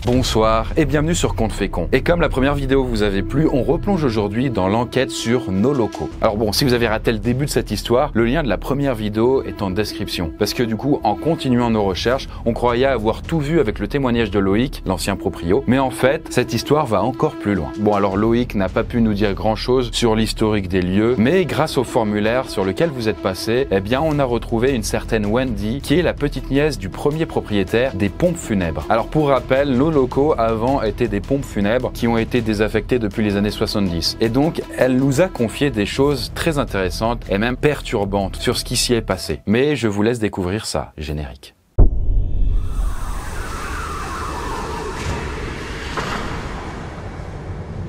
Bonsoir et bienvenue sur Contes Féconds. Et comme la première vidéo vous avait plu, on replonge aujourd'hui dans l'enquête sur nos locaux. Alors bon, si vous avez raté le début de cette histoire, le lien de la première vidéo est en description. Parce que du coup, en continuant nos recherches, on croyait avoir tout vu avec le témoignage de Loïc, l'ancien proprio. Mais en fait, cette histoire va encore plus loin. Bon, alors Loïc n'a pas pu nous dire grand chose sur l'historique des lieux, mais grâce au formulaire sur lequel vous êtes passé, eh bien on a retrouvé une certaine Wendy, qui est la petite nièce du premier propriétaire des pompes funèbres. Alors pour rappel, nos locaux avant étaient des pompes funèbres qui ont été désaffectées depuis les années 70. Et donc, elle nous a confié des choses très intéressantes et même perturbantes sur ce qui s'y est passé. Mais je vous laisse découvrir ça, générique.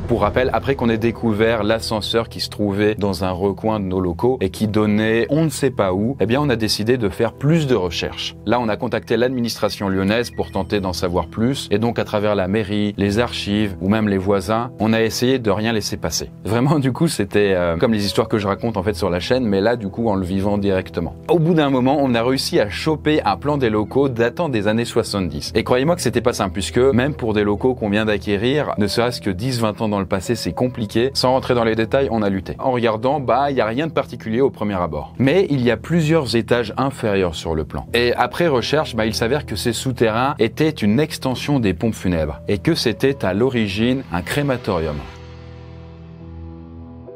Pour rappel, après qu'on ait découvert l'ascenseur qui se trouvait dans un recoin de nos locaux et qui donnait on ne sait pas où, eh bien on a décidé de faire plus de recherches. Là, on a contacté l'administration lyonnaise pour tenter d'en savoir plus et donc à travers la mairie, les archives ou même les voisins, on a essayé de rien laisser passer. Vraiment, du coup, c'était comme les histoires que je raconte en fait sur la chaîne, mais là, du coup, en le vivant directement. Au bout d'un moment, on a réussi à choper un plan des locaux datant des années 70. Et croyez-moi que c'était pas simple puisque même pour des locaux qu'on vient d'acquérir, ne serait-ce que 10-20 ans dans le passé, c'est compliqué. Sans rentrer dans les détails, on a lutté. En regardant, il n'y a rien de particulier au premier abord. Mais il y a plusieurs étages inférieurs sur le plan. Et après recherche, il s'avère que ces souterrains étaient une extension des pompes funèbres et que c'était à l'origine un crématorium.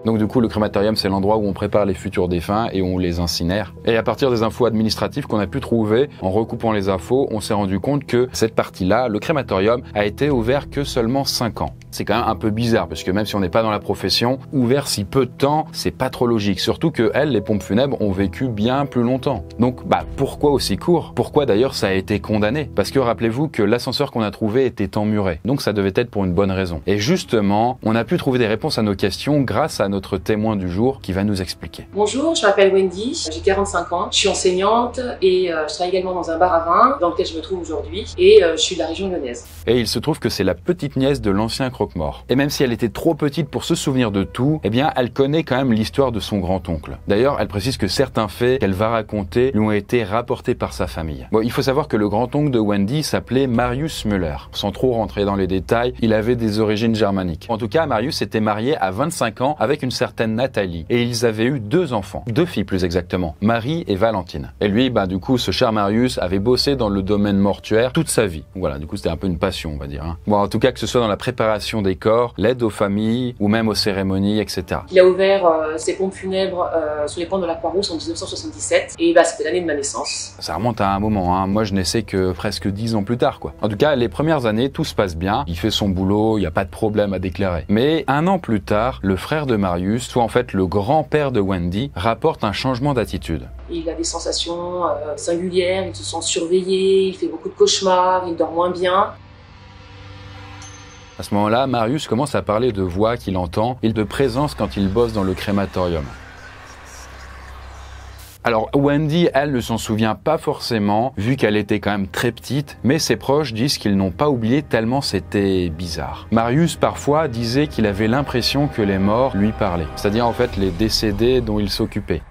Donc du coup, le crématorium, c'est l'endroit où on prépare les futurs défunts et où on les incinère. Et à partir des infos administratives qu'on a pu trouver, en recoupant les infos, on s'est rendu compte que cette partie-là, le crématorium, a été ouvert que seulement 5 ans. C'est quand même un peu bizarre, parce que même si on n'est pas dans la profession, ouvert si peu de temps, c'est pas trop logique. Surtout que elles, les pompes funèbres, ont vécu bien plus longtemps. Donc, pourquoi aussi court? Pourquoi d'ailleurs ça a été condamné? Parce que rappelez-vous que l'ascenseur qu'on a trouvé était emmuré. Donc ça devait être pour une bonne raison. Et justement, on a pu trouver des réponses à nos questions grâce à notre témoin du jour qui va nous expliquer. Bonjour, je m'appelle Wendy, j'ai 45 ans, je suis enseignante et je travaille également dans un bar à vin dans lequel je me trouve aujourd'hui et je suis de la région lyonnaise. Et il se trouve que c'est la petite nièce de l'ancien croque-mort. Et même si elle était trop petite pour se souvenir de tout, eh bien elle connaît quand même l'histoire de son grand-oncle. D'ailleurs, elle précise que certains faits qu'elle va raconter lui ont été rapportés par sa famille. Bon, il faut savoir que le grand-oncle de Wendy s'appelait Marius Müller. Sans trop rentrer dans les détails, il avait des origines germaniques. En tout cas, Marius était marié à 25 ans avec une certaine Nathalie. Et ils avaient eu 2 enfants. 2 filles plus exactement. Marie et Valentine. Et lui, du coup, ce cher Marius avait bossé dans le domaine mortuaire toute sa vie. Voilà, du coup, c'était un peu une passion, on va dire. Bon, en tout cas, que ce soit dans la préparation des corps, l'aide aux familles ou même aux cérémonies, etc. Il a ouvert ses pompes funèbres sous les pans de la Croix-Rousse en 1977. Et c'était l'année de ma naissance. Ça remonte à un moment, hein. Moi, je naissais que presque 10 ans plus tard, quoi. En tout cas, les premières années, tout se passe bien. Il fait son boulot, il n'y a pas de problème à déclarer. Mais 1 an plus tard, le frère de Marius, soit en fait le grand-père de Wendy, rapporte un changement d'attitude. Il a des sensations singulières, il se sent surveillé, il fait beaucoup de cauchemars, il dort moins bien. À ce moment-là, Marius commence à parler de voix qu'il entend et de présence quand il bosse dans le crématorium. Alors Wendy, elle ne s'en souvient pas forcément, vu qu'elle était quand même très petite, mais ses proches disent qu'ils n'ont pas oublié tellement c'était bizarre. Marius, parfois, disait qu'il avait l'impression que les morts lui parlaient, c'est-à-dire en fait les décédés dont il s'occupait.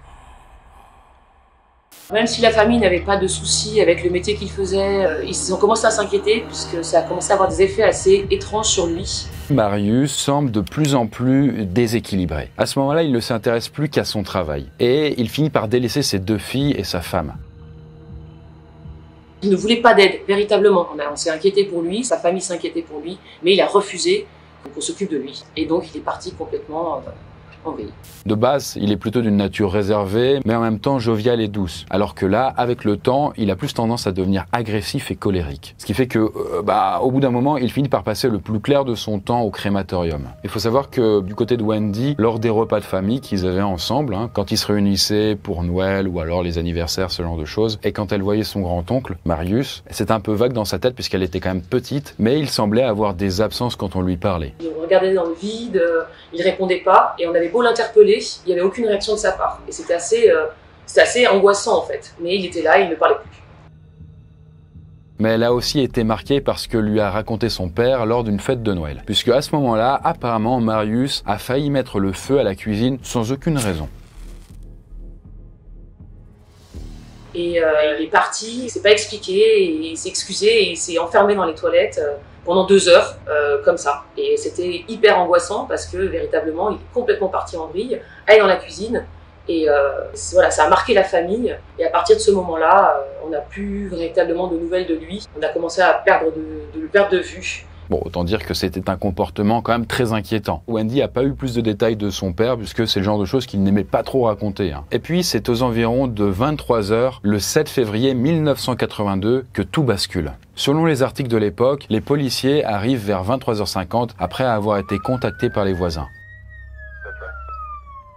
Même si la famille n'avait pas de soucis avec le métier qu'il faisait, ils ont commencé à s'inquiéter puisque ça a commencé à avoir des effets assez étranges sur lui. Marius semble de plus en plus déséquilibré. À ce moment-là, il ne s'intéresse plus qu'à son travail. Et il finit par délaisser ses 2 filles et sa femme. Il ne voulait pas d'aide, véritablement. On s'est inquiété pour lui, sa famille s'inquiétait pour lui, mais il a refusé qu'on s'occupe de lui. Et donc il est parti complètement en vrille. De base, il est plutôt d'une nature réservée, mais en même temps joviale et douce. Alors que là, avec le temps, il a plus tendance à devenir agressif et colérique. Ce qui fait que, au bout d'un moment, il finit par passer le plus clair de son temps au crématorium. Il faut savoir que du côté de Wendy, lors des repas de famille qu'ils avaient ensemble, quand ils se réunissaient pour Noël ou alors les anniversaires, ce genre de choses, et quand elle voyait son grand-oncle, Marius, c'était un peu vague dans sa tête puisqu'elle était quand même petite, mais il semblait avoir des absences quand on lui parlait. On regardait dans le vide, il répondait pas, et on avait beau l'interpeller, il n'y avait aucune réaction de sa part. Et c'était assez angoissant en fait. Mais il était là, il ne parlait plus. Mais elle a aussi été marquée par ce que lui a raconté son père lors d'une fête de Noël. Puisque à ce moment-là, apparemment, Marius a failli mettre le feu à la cuisine sans aucune raison. Et il est parti, il s'est pas expliqué, et il s'est excusé et il s'est enfermé dans les toilettes pendant 2 heures, comme ça. Et c'était hyper angoissant parce que véritablement, il est complètement parti en vrille, aller dans la cuisine. Et voilà, ça a marqué la famille. Et à partir de ce moment-là, on n'a plus véritablement de nouvelles de lui. On a commencé à le perdre de vue. Bon, autant dire que c'était un comportement quand même très inquiétant. Wendy n'a pas eu plus de détails de son père, puisque c'est le genre de choses qu'il n'aimait pas trop raconter. Et puis, c'est aux environs de 23 h, le 7 février 1982, que tout bascule. Selon les articles de l'époque, les policiers arrivent vers 23h50 après avoir été contactés par les voisins.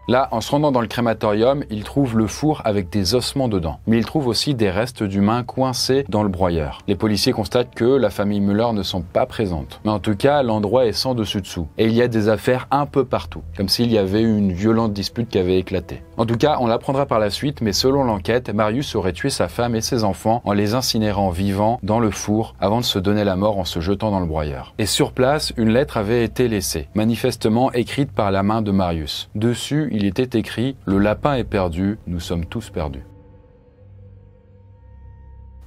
Là, en se rendant dans le crématorium, ils trouvent le four avec des ossements dedans. Mais ils trouvent aussi des restes d'humains coincés dans le broyeur. Les policiers constatent que la famille Müller ne sont pas présentes. Mais en tout cas, l'endroit est sans dessus-dessous. Et il y a des affaires un peu partout. Comme s'il y avait eu une violente dispute qui avait éclaté. En tout cas, on l'apprendra par la suite, mais selon l'enquête, Marius aurait tué sa femme et ses enfants en les incinérant vivants dans le four avant de se donner la mort en se jetant dans le broyeur. Et sur place, une lettre avait été laissée, manifestement écrite par la main de Marius. Dessus, il était écrit « Le lapin est perdu, nous sommes tous perdus ».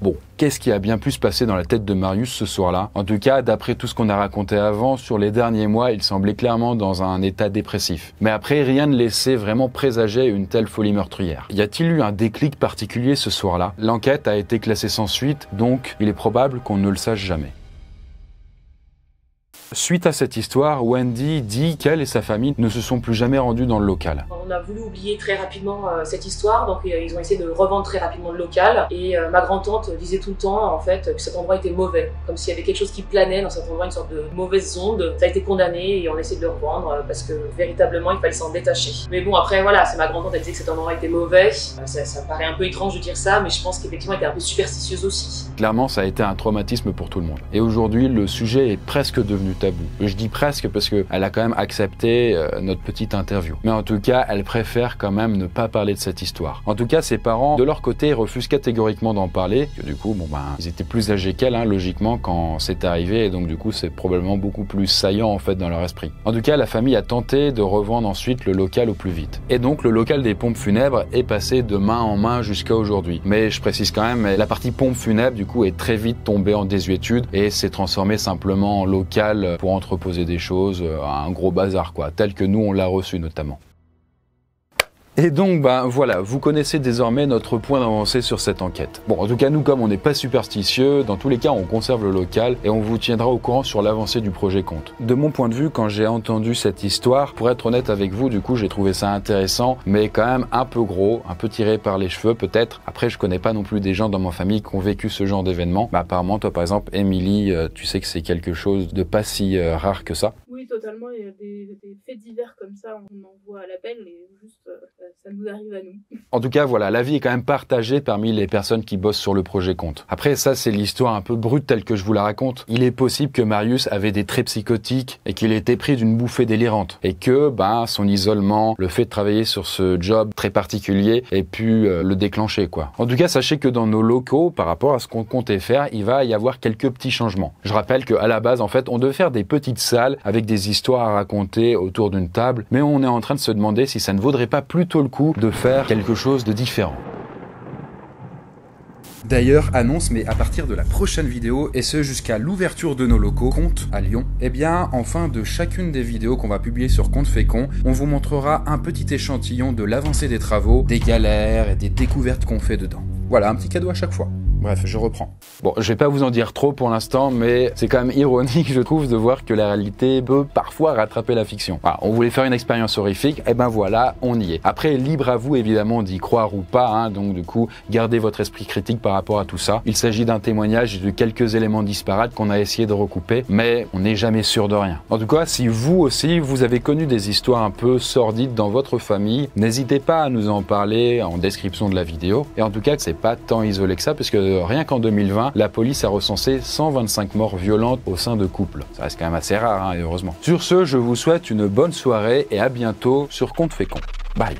Bon, qu'est-ce qui a bien pu se passer dans la tête de Marius ce soir-là? En tout cas, d'après tout ce qu'on a raconté avant, sur les derniers mois, il semblait clairement dans un état dépressif. Mais après, rien ne laissait vraiment présager une telle folie meurtrière. Y a-t-il eu un déclic particulier ce soir-là? L'enquête a été classée sans suite, donc il est probable qu'on ne le sache jamais. Suite à cette histoire, Wendy dit qu'elle et sa famille ne se sont plus jamais rendus dans le local. On a voulu oublier très rapidement cette histoire, donc ils ont essayé de revendre très rapidement le local. Et ma grand-tante disait tout le temps en fait que cet endroit était mauvais, comme s'il y avait quelque chose qui planait dans cet endroit, une sorte de mauvaise onde. Ça a été condamné et on a essayé de le revendre parce que véritablement il fallait s'en détacher. Mais bon, après voilà, c'est ma grand-tante, elle disait que cet endroit était mauvais. Ça paraît un peu étrange de dire ça, mais je pense qu'effectivement elle était un peu superstitieuse aussi. Clairement, ça a été un traumatisme pour tout le monde. Et aujourd'hui, le sujet est presque devenu tabou. Je dis presque parce qu'elle a quand même accepté notre petite interview. Mais en tout cas, elle préfère quand même ne pas parler de cette histoire. En tout cas, ses parents, de leur côté, refusent catégoriquement d'en parler. Du coup, ils étaient plus âgés qu'elle, logiquement, quand c'est arrivé. Et donc, du coup, c'est probablement beaucoup plus saillant, en fait, dans leur esprit. En tout cas, la famille a tenté de revendre ensuite le local au plus vite. Et donc, le local des pompes funèbres est passé de main en main jusqu'à aujourd'hui. Mais je précise quand même, la partie pompe funèbre, du coup, est très vite tombée en désuétude et s'est transformée simplement en local pour entreposer des choses, un gros bazar, quoi, tel que nous, on l'a reçu notamment. Et donc, voilà, vous connaissez désormais notre point d'avancée sur cette enquête. Bon, en tout cas, nous, comme on n'est pas superstitieux, dans tous les cas, on conserve le local et on vous tiendra au courant sur l'avancée du projet Comte. De mon point de vue, quand j'ai entendu cette histoire, pour être honnête avec vous, du coup, j'ai trouvé ça intéressant, mais quand même un peu gros, un peu tiré par les cheveux, peut-être. Après, je connais pas non plus des gens dans ma famille qui ont vécu ce genre d'événement. Apparemment, toi, par exemple, Émilie, tu sais que c'est quelque chose de pas si rare que ça. Oui, totalement. Il y a des faits divers comme ça, on en voit à l'appel et juste ça nous arrive à nous. En tout cas, voilà, l'avis est quand même partagé parmi les personnes qui bossent sur le projet Comte. Après, ça, c'est l'histoire un peu brute telle que je vous la raconte. Il est possible que Marius avait des traits psychotiques et qu'il était pris d'une bouffée délirante. Et que, son isolement, le fait de travailler sur ce job très particulier ait pu le déclencher, quoi. En tout cas, sachez que dans nos locaux, par rapport à ce qu'on comptait faire, il va y avoir quelques petits changements. Je rappelle qu'à la base, en fait, on devait faire des petites salles avec des histoires à raconter autour d'une table, mais on est en train de se demander si ça ne vaudrait pas plutôt le coup de faire quelque chose de différent. D'ailleurs, annonce, mais à partir de la prochaine vidéo, et ce jusqu'à l'ouverture de nos locaux Comte à Lyon, en fin de chacune des vidéos qu'on va publier sur Comte Fécond, on vous montrera un petit échantillon de l'avancée des travaux, des galères et des découvertes qu'on fait dedans. Voilà, un petit cadeau à chaque fois. Bref, je reprends. Bon, je vais pas vous en dire trop pour l'instant, mais c'est quand même ironique, je trouve, de voir que la réalité peut parfois rattraper la fiction. Voilà, on voulait faire une expérience horrifique, et voilà, on y est. Après, libre à vous, évidemment, d'y croire ou pas, donc du coup, gardez votre esprit critique par rapport à tout ça. Il s'agit d'un témoignage et de quelques éléments disparates qu'on a essayé de recouper, mais on n'est jamais sûr de rien. En tout cas, si vous aussi, vous avez connu des histoires un peu sordides dans votre famille, n'hésitez pas à nous en parler en description de la vidéo. Et en tout cas, c'est pas tant isolé que ça, parce que rien qu'en 2020, la police a recensé 125 morts violentes au sein de couples. Ça reste quand même assez rare, et heureusement. Sur ce, je vous souhaite une bonne soirée et à bientôt sur Comte Fécond. Bye.